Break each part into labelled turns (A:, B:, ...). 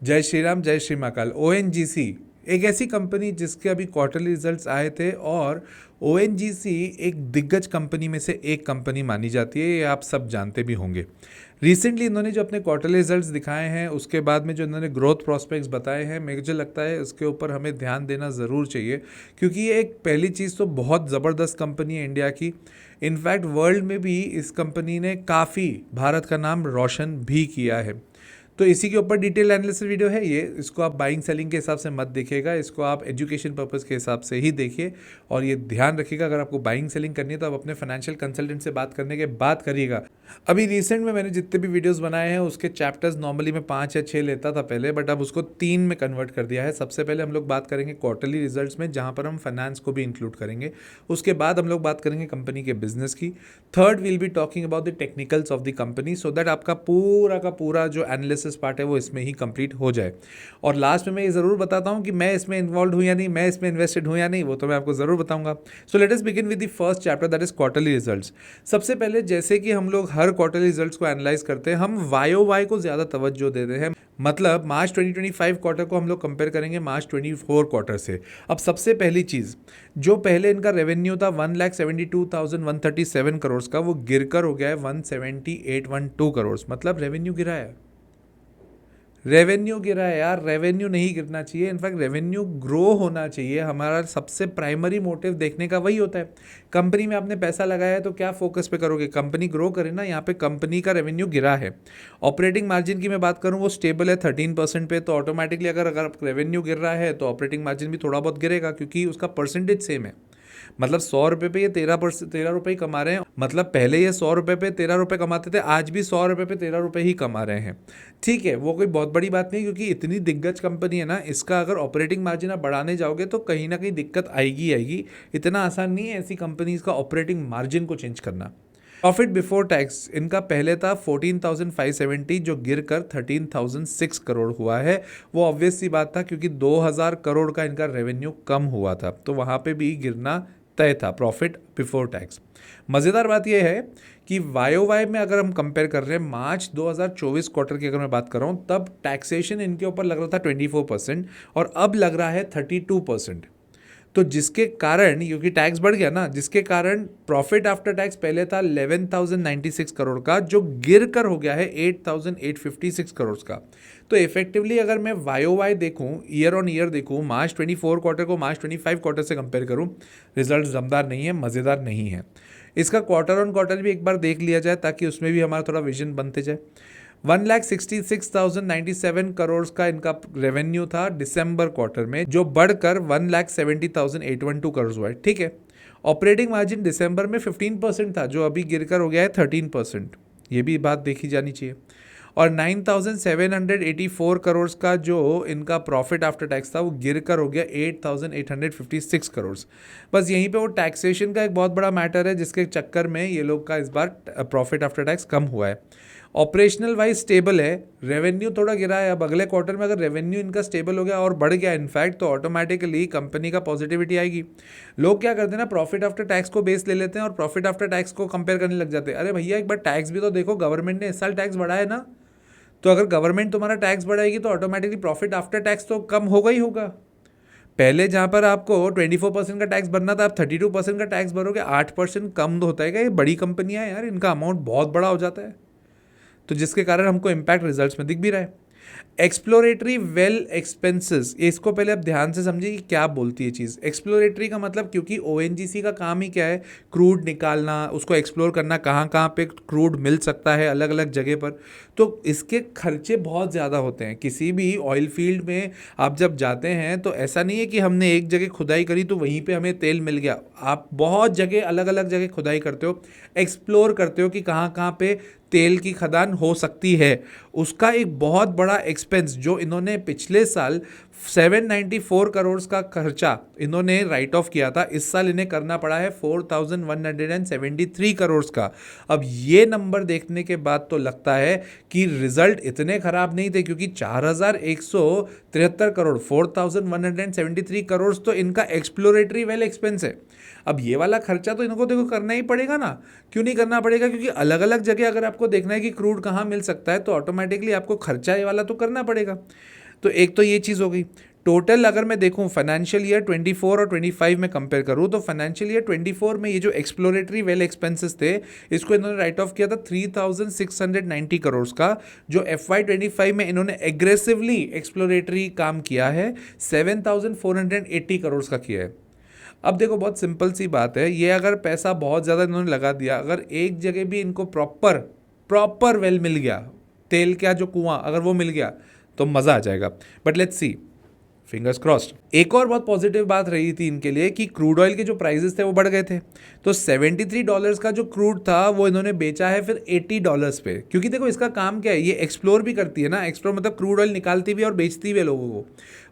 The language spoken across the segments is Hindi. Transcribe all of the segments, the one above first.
A: जय श्री राम, जय श्री महाकाल। ओएनजीसी एक ऐसी कंपनी जिसके अभी क्वार्टरली रिजल्ट्स आए थे और ओएनजीसी एक दिग्गज कंपनी में से एक कंपनी मानी जाती है, ये आप सब जानते भी होंगे। रिसेंटली इन्होंने जो अपने क्वार्टरली रिजल्ट्स दिखाए हैं, उसके बाद में जो इन्होंने ग्रोथ प्रोस्पेक्ट्स बताए हैं, मुझे लगता है उसके ऊपर हमें ध्यान देना ज़रूर चाहिए, क्योंकि ये एक पहली चीज़ तो बहुत ज़बरदस्त कंपनी है इंडिया की। इनफैक्ट वर्ल्ड में भी इस कंपनी ने काफ़ी भारत का नाम रोशन भी किया है। तो इसी के ऊपर डिटेल एनालिसिस वीडियो है ये। इसको आप बाइंग सेलिंग के हिसाब से मत देखिएगा, इसको आप एजुकेशन पर्पस के हिसाब से ही देखिए। और ये ध्यान रखिएगा, अगर आपको बाइंग सेलिंग करनी है तो आप अपने फाइनेंशियल कंसल्टेंट से बात करने के बाद करिएगा। अभी रिसेंट में मैंने जितने भी वीडियोस बनाए हैं उसके चैप्टर्स नॉर्मली मैं 5 या 6 लेता था पहले, बट अब उसको 3 में कन्वर्ट कर दिया है। सबसे पहले हम लोग बात करेंगे क्वार्टरली रिजल्ट्स में, जहाँ पर हम फाइनेंस को भी इंक्लूड करेंगे। उसके बाद हम लोग बात करेंगे कंपनी के बिजनेस की। Third will be talking about the technicals of the company, so that आपका पूरा का पूरा जो एनालिसिस पार्ट है वो इसमें ही कंप्लीट हो जाए। और लास्ट में मैं ये ज़रूर बताता हूँ कि मैं इसमें इन्वॉल्व हूँ या नहीं, मैं इसमें इन्वेस्टेड हूँ या नहीं, वो तो मैं आपको ज़रूर बताऊंगा। So let us begin with the first chapter, that is quarterly results. सबसे पहले जैसे कि हम लोग हर क्वार्टरली रिजल्ट्स को एनालाइज करते हैं, हम वाई को ज़्यादा तवज्जो देते हैं। मतलब मार्च 2025 क्वार्टर को हम लोग कंपेयर करेंगे मार्च 24 क्वार्टर से। अब सबसे पहली चीज़, जो पहले इनका रेवेन्यू था 1,72,137 करोड़ का, वो गिरकर हो गया है 178,112 करोड़। मतलब रेवेन्यू गिरा है, रेवेन्यू गिरा है यार। रेवेन्यू नहीं गिरना चाहिए, इनफैक्ट रेवेन्यू ग्रो होना चाहिए। हमारा सबसे प्राइमरी मोटिव देखने का वही होता है। कंपनी में आपने पैसा लगाया है तो क्या फोकस पे करोगे, कंपनी ग्रो करे ना। यहाँ पे कंपनी का रेवेन्यू गिरा है। ऑपरेटिंग मार्जिन की मैं बात करूँ, वो स्टेबल है 13% पे। तो ऑटोमेटिकली अगर रेवेन्यू गिर रहा है तो ऑपरेटिंग मार्जिन भी थोड़ा बहुत गिरेगा, क्योंकि उसका परसेंटेज सेम है। मतलब 100 रुपये पे ये 13 रुपये ही कमा रहे हैं। मतलब पहले ये 100 रुपये पे 13 रुपये कमाते थे, आज भी 100 रुपये पे 13 रुपये ही कमा रहे हैं। ठीक है, वो कोई बहुत बड़ी बात नहीं, क्योंकि इतनी दिग्गज कंपनी है ना, इसका अगर ऑपरेटिंग मार्जिन आप बढ़ाने जाओगे तो कहीं ना कहीं दिक्कत आएगी आएगी। इतना आसान नहीं है ऐसी कंपनीज का ऑपरेटिंग मार्जिन को चेंज करना। प्रॉफिट बिफोर टैक्स इनका पहले था 14,570, जो गिर कर 13,006 करोड़ हुआ है। वो ऑब्वियस सी बात था, क्योंकि 2,000 करोड़ का इनका रेवेन्यू कम हुआ था, तो वहाँ पे भी गिरना तय था प्रॉफिट बिफोर टैक्स। मज़ेदार बात यह है कि वाई में अगर हम कंपेयर कर रहे हैं मार्च 2024 क्वार्टर की अगर मैं बात कर रहा हूँ, तब टैक्सेशन इनके ऊपर लग रहा था 24% और अब लग रहा है 32%। तो जिसके कारण, क्योंकि टैक्स बढ़ गया ना, जिसके कारण प्रॉफिट आफ्टर टैक्स पहले था 11,096 करोड़ का, जो गिर कर हो गया है 8,856 करोड़ का। तो इफेक्टिवली अगर मैं वाई देखूं, ईयर ऑन ईयर देखूं, मार्च 24 क्वार्टर को मार्च 25 क्वार्टर से कंपेयर करूं, रिजल्ट दमदार नहीं है, मज़ेदार नहीं है। इसका क्वार्टर ऑन क्वार्टर भी एक बार देख लिया जाए, ताकि उसमें भी हमारा थोड़ा विजन बनते जाए। 1,66,097 करोड़ का इनका रेवेन्यू था दिसंबर क्वार्टर में, जो बढ़कर 1,70,812 करोड़ हुआ है। ठीक है, ऑपरेटिंग मार्जिन दिसंबर में 15% था, जो अभी गिरकर हो गया है 13%। ये भी बात देखी जानी चाहिए। और 9,784 करोड़ का जो इनका प्रॉफिट आफ्टर टैक्स था, वो गिरकर हो गया 8,856 करोड़। बस यहीं पे वो टैक्सेशन का एक बहुत बड़ा मैटर है, जिसके चक्कर में ये लोग का इस बार प्रॉफिट आफ्टर टैक्स कम हुआ है। ऑपरेशनल वाइज स्टेबल है, रेवेन्यू थोड़ा गिरा है। अब अगले क्वार्टर में अगर रेवेन्यू इनका स्टेबल हो गया और बढ़ गया इनफैक्ट, तो ऑटोमेटिकली कंपनी का पॉजिटिविटी आएगी। लोग क्या करते हैं ना, प्रॉफिट आफ्टर टैक्स को बेस ले लेते हैं और प्रॉफिट आफ्टर टैक्स को कंपेयर करने लग जाते हैं। अरे भैया, एक बार टैक्स भी तो देखो, गवर्नमेंट ने इस साल टैक्स बढ़ाया ना। तो अगर गवर्नमेंट तुम्हारा टैक्स बढ़ाएगी तो ऑटोमेटिकली प्रॉफिट आफ्टर टैक्स तो कम होगा ही होगा। पहले जहाँ पर आपको 24% का टैक्स भरना था, आप 32% का टैक्स भरोगे, 8% कम होता है। ये बड़ी कंपनियाँ हैं यार, इनका अमाउंट बहुत बड़ा हो जाता है, तो जिसके कारण हमको इम्पैक्ट रिजल्ट्स में दिख भी रहा है। एक्सप्लोरेटरी वेल एक्सपेंसेस, इसको पहले आप ध्यान से समझिए कि क्या बोलती है चीज़। एक्सप्लोरेटरी का मतलब, क्योंकि ओएनजीसी का काम ही क्या है, क्रूड निकालना, उसको एक्सप्लोर करना, कहाँ कहाँ पे क्रूड मिल सकता है अलग अलग जगह पर। तो इसके खर्चे बहुत ज़्यादा होते हैं। किसी भी ऑयल फील्ड में आप जब जाते हैं तो ऐसा नहीं है कि हमने एक जगह खुदाई करी तो वहीं पे हमें तेल मिल गया। आप बहुत जगह अलग अलग जगह खुदाई करते हो, एक्सप्लोर करते हो कि कहाँ कहाँ पे तेल की खदान हो सकती है। उसका एक बहुत बड़ा एक्सपेंस जो इन्होंने पिछले साल 794 करोड़ का खर्चा इन्होंने राइट ऑफ किया था, इस साल इन्हें करना पड़ा है 4,173 करोड़ का। अब ये नंबर देखने के बाद तो लगता है कि रिजल्ट इतने खराब नहीं थे, क्योंकि 4,173 करोड़, 4,173 करोड़ तो इनका एक्सप्लोरेटरी वेल एक्सपेंस है। अब ये वाला खर्चा तो इनको देखो करना ही पड़ेगा ना। क्यों नहीं करना पड़ेगा, क्योंकि अलग अलग जगह अगर आपको देखना है कि क्रूड कहाँ मिल सकता है, तो ऑटोमेटिकली आपको खर्चा ये वाला तो करना पड़ेगा। तो एक तो ये चीज़ हो गई। टोटल अगर मैं देखूं फाइनेंशियल ईयर 24 और 25 में कंपेयर करूं तो फाइनेंशियल ईयर 24 में ये जो एक्सप्लोरेटरी वेल एक्सपेंसेस थे इसको इन्होंने राइट ऑफ किया था 3690 करोड़ का, जो FY25 में इन्होंने एग्रेसिवली एक्सप्लोरेटरी काम किया है 7480 करोड़ का किया है। अब देखो बहुत सिंपल सी बात है, ये अगर पैसा बहुत ज़्यादा इन्होंने लगा दिया, अगर एक जगह भी इनको प्रॉपर वेल मिल गया, तेल का जो कुआं अगर वो मिल गया तो मज़ा आ जाएगा। But let's see, fingers crossed. एक और बहुत पॉजिटिव बात रही थी इनके लिए कि क्रूड ऑयल के जो प्राइसेस थे वो बढ़ गए थे, तो $73 का जो क्रूड था वो इन्होंने बेचा है फिर $80 पे, क्योंकि देखो इसका काम क्या है, ये एक्सप्लोर भी करती है ना, एक्सप्लोर मतलब क्रूड ऑयल निकालती भी है और बेचती भी है लोगों को,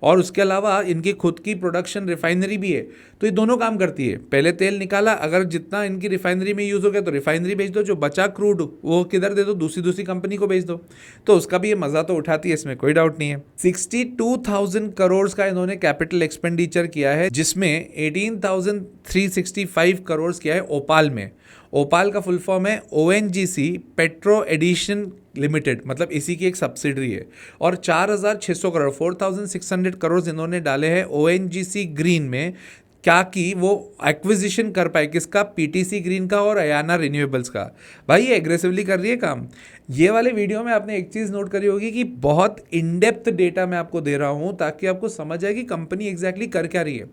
A: और उसके अलावा इनकी खुद की प्रोडक्शन रिफाइनरी भी है, तो ये दोनों काम करती है। पहले तेल निकाला, अगर जितना इनकी रिफाइनरी में यूज़ हो गया तो रिफाइनरी बेच दो, जो बचा क्रूड वो किधर दे दो, दूसरी कंपनी को बेच दो, तो उसका भी ये मज़ा तो उठाती है, इसमें कोई डाउट नहीं है। 62,000 करोड़ का इन्होंने कैपिटल एक्सपेंडिचर किया है, जिसमें 18,365 करोड़ किया है ओपाल में। ओपाल का फुल फॉर्म है ONGC पेट्रो एडिशन लिमिटेड, मतलब इसी की एक सब्सिडरी है, और 4,600 करोड़ 4,600 करोड़ इन्होंने डाले हैं ONGC ग्रीन में, क्या कि वो एक्विजिशन कर पाए किसका, PTC ग्रीन का और अयाना रिन्यूएबल्स का। भाई ये एग्रेसिवली कर रही है काम। ये वाले वीडियो में आपने एक चीज़ नोट करी होगी कि बहुत इन डेप्थ डेटा मैं आपको दे रहा हूँ ताकि आपको समझ आए कि कंपनी एग्जैक्टली कर क्या रही है।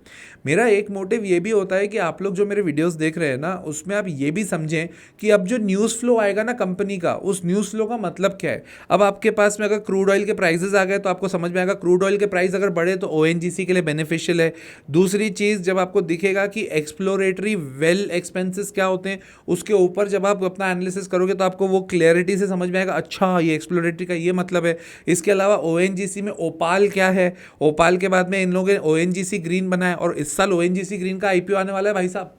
A: मेरा एक मोटिव ये भी होता है कि आप लोग जो मेरे वीडियोस देख रहे हैं ना, उसमें आप ये भी समझें कि अब जो न्यूज़ फ्लो आएगा ना कंपनी का, उस न्यूज़ फ्लो का मतलब क्या है। अब आपके पास में अगर क्रूड ऑयल के प्राइसेस आ गए तो आपको समझ में आएगा क्रूड ऑयल के प्राइस अगर बढ़े तो ONGC के लिए बेनिफिशियल है। दूसरी चीज़, जब आपको दिखेगा कि एक्सप्लोरेटरी वेल एक्सपेंसेस क्या होते हैं, उसके ऊपर जब आप अपना एनालिसिस करोगे तो आपको वो क्लैरिटी से समझ में आएगा, अच्छा ये एक्सप्लोरेटरी का ये मतलब है। इसके अलावा ONGC में ओपाल क्या है, ओपाल के बाद में इन लोगों ने ONGC ग्रीन बनाया, और इस साल ONGC ग्रीन का IPO आने वाला है भाई साहब,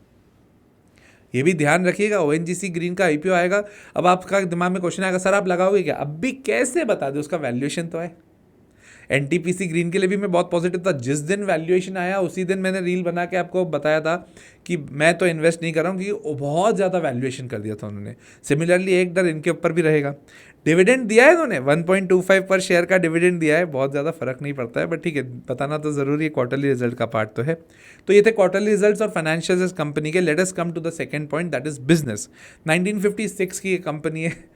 A: ये भी ध्यान रखिएगा, ONGC ग्रीन का IPO आएगा। अब आपका दिमाग में क्वेश्चन आएगा, सर आप लगाओगे क्या? अब भी कैसे बता दो, उसका वैल्यूएशन तो है। NTPC ग्रीन के लिए भी मैं बहुत पॉजिटिव था, जिस दिन वैल्यूएशन आया उसी दिन मैंने रील बना के आपको बताया था कि मैं तो इन्वेस्ट नहीं कर रहा हूँ, क्योंकि बहुत ज़्यादा वैल्यूएशन कर दिया था उन्होंने। सिमिलरली एक डर इनके ऊपर भी रहेगा। डिविडेंड दिया है इन्होंने 1.25 पर शेयर का डिविडेंड दिया है, बहुत ज़्यादा फर्क नहीं पड़ता है, बट ठीक है बताना तो ज़रूरी है, क्वार्टरली रिजल्ट का पार्ट तो है। तो ये थे क्वार्टरली रिजल्ट्स और फाइनेंशियल्स इस कंपनी के। Let us come to the second point, that is business. 1956 की ये कंपनी है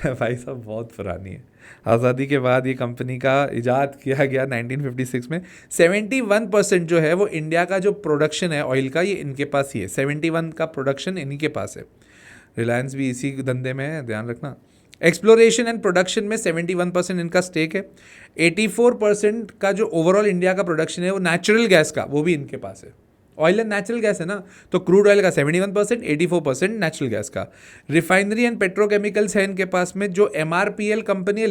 A: भाई साहब बहुत पुरानी है, आज़ादी के बाद ये कंपनी का इजाद किया गया 1956 में। 71% जो है वो इंडिया का जो प्रोडक्शन है ऑयल का, ये इनके पास ही है। 71 का प्रोडक्शन इन्हीं के पास है। रिलायंस भी इसी धंधे में है, ध्यान रखना। एक्सप्लोरेशन एंड प्रोडक्शन में 71% इनका स्टेक है। 84% का जो ओवरऑल इंडिया का प्रोडक्शन है वो नेचुरल गैस का, वो भी इनके पास है। ऑयल एंड नेचुरल गैस है ना, तो क्रूड ऑयल का 71%, 84% नेचुरल गैस का। रिफाइनरी एंड पेट्रोकेमिकल्स है इनके पास में, जो MRPL कंपनी है,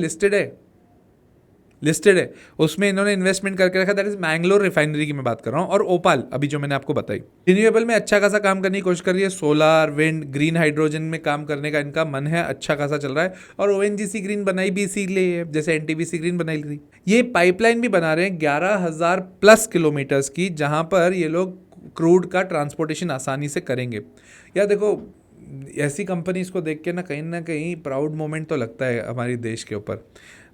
A: लिस्टेड है, उसमें इन्होंने इन्वेस्टमेंट करके रखा, दैट इज मैंगलोर रिफाइनरी की मैं बात कर रहा हूँ, और ओपाल अभी जो मैंने आपको बताई। रिन्यूएबल में अच्छा खासा काम करने की कोशिश कर रही है, सोलार, विंड, ग्रीन हाइड्रोजन में काम करने का इनका मन है, अच्छा खासा चल रहा है। और ONGC ग्रीन बनाई भी इसीलिए है, जैसे NTPC ग्रीन बनाई थी। ये पाइपलाइन भी बना रहे हैं 11,000+ किलोमीटर्स की, जहाँ पर ये लोग क्रूड का ट्रांसपोर्टेशन आसानी से करेंगे। यार देखो ऐसी कंपनीज को देख के ना कहीं प्राउड मोमेंट तो लगता है हमारे देश के ऊपर।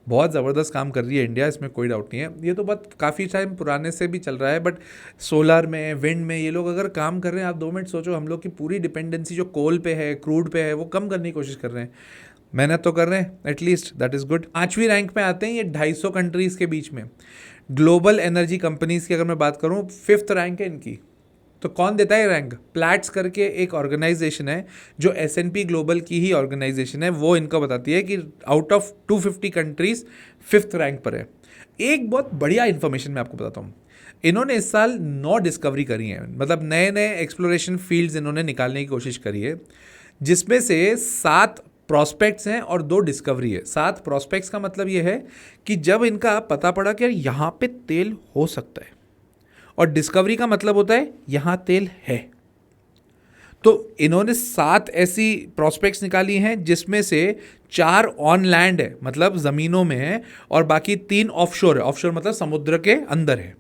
A: बहुत ज़बरदस्त काम कर रही है इंडिया, इसमें कोई डाउट नहीं है। ये तो बात काफ़ी टाइम पुराने से भी चल रहा है, बट सोलर में, विंड में ये लोग अगर काम कर रहे हैं, आप 2 मिनट सोचो, हम लोग की पूरी डिपेंडेंसी जो कोल पे है, क्रूड पे है, वो कम करने की कोशिश कर रहे हैं, मेहनत तो कर रहे हैं एटलीस्ट, दैट इज़ गुड। 5वीं रैंक में आते हैं ये 250 कंट्रीज़ के बीच में। ग्लोबल एनर्जी कंपनीज़ की अगर मैं बात करूँ, 5th रैंक है इनकी। तो कौन देता है रैंक? प्लैट्स करके एक ऑर्गेनाइजेशन है जो S&P ग्लोबल की ही ऑर्गेनाइजेशन है, वो इनको बताती है कि out of 250 countries 5th rank पर है। एक बहुत बढ़िया इन्फॉर्मेशन मैं आपको बताता हूँ, इन्होंने इस साल 9 डिस्कवरी करी हैं, मतलब नए नए एक्सप्लोरेशन फील्ड्स इन्होंने निकालने की कोशिश करी है, जिसमें से 7 प्रॉस्पेक्ट्स हैं और 2 डिस्कवरी है। 7 प्रॉस्पेक्ट्स का मतलब ये है कि जब इनका पता पड़ा कि यार यहाँ पे तेल हो सकता है, और डिस्कवरी का मतलब होता है यहाँ तेल है, तो इन्होंने 7 ऐसी प्रॉस्पेक्ट्स निकाली हैं, जिसमें से 4 ऑन लैंड है, मतलब ज़मीनों में है, और बाकी 3 ऑफशोर है। ऑफशोर मतलब समुद्र के अंदर है।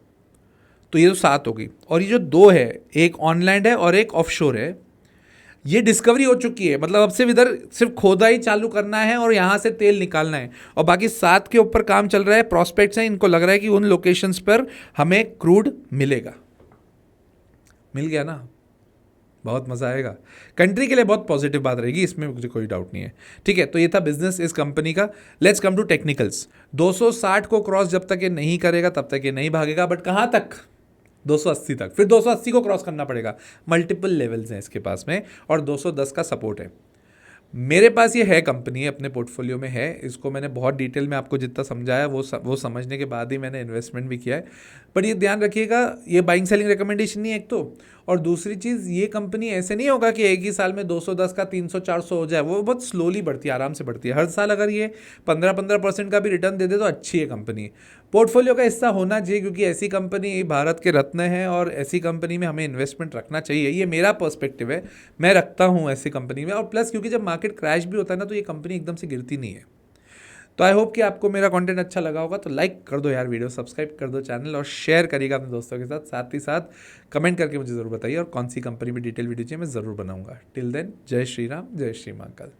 A: तो ये तो 7 हो गई, और ये जो 2 है, एक ऑन लैंड है और एक ऑफशोर है, ये डिस्कवरी हो चुकी है, मतलब अब सिर्फ इधर सिर्फ खोदाई चालू करना है और यहाँ से तेल निकालना है, और बाकी 7 के ऊपर काम चल रहा है, प्रॉस्पेक्ट्स हैं, इनको लग रहा है कि उन लोकेशंस पर हमें क्रूड मिलेगा। मिल गया ना, बहुत मज़ा आएगा, कंट्री के लिए बहुत पॉजिटिव बात रहेगी, इसमें मुझे कोई डाउट नहीं है। ठीक है, तो ये था बिजनेस इस कंपनी का। Let's come to technicals. 260 को क्रॉस जब तक ये नहीं करेगा तब तक ये नहीं भागेगा, बट कहाँ तक? 280 तक, फिर 280 को क्रॉस करना पड़ेगा। मल्टीपल लेवल्स हैं इसके पास में, और 210 का सपोर्ट है। मेरे पास ये है, कंपनी अपने पोर्टफोलियो में है, इसको मैंने बहुत डिटेल में आपको जितना समझाया वो समझने के बाद ही मैंने इन्वेस्टमेंट भी किया है। पर ये ध्यान रखिएगा, ये बाइंग सेलिंग रिकमेंडेशन नहीं है एक तो, और दूसरी चीज़ ये कंपनी ऐसे नहीं होगा कि एक ही साल में 210 का 300-400 हो जाए, वो बहुत स्लोली बढ़ती है, आराम से बढ़ती है। हर साल अगर ये 15% का भी रिटर्न दे दे तो अच्छी है कंपनी, पोर्टफोलियो का हिस्सा होना चाहिए, क्योंकि ऐसी कंपनी भारत के रत्न है और ऐसी कंपनी में हमें इन्वेस्टमेंट रखना चाहिए। ये मेरा पर्सपेक्टिव है, मैं रखता हूँ ऐसी कंपनी में। और प्लस क्योंकि जब मार्केट क्रैश भी होता है ना तो ये कंपनी एकदम से गिरती नहीं है। तो आई होप कि आपको मेरा कंटेंट अच्छा लगा होगा, तो लाइक कर दो यार वीडियो, सब्सक्राइब कर दो चैनल, और शेयर करिएगा अपने दोस्तों के साथ। साथ ही साथ कमेंट करके मुझे ज़रूर बताइए और कौन सी कंपनी में डिटेल वीडियो चाहिए, मैं ज़रूर बनाऊंगा। टिल देन, जय श्री राम, जय श्री महाकाल।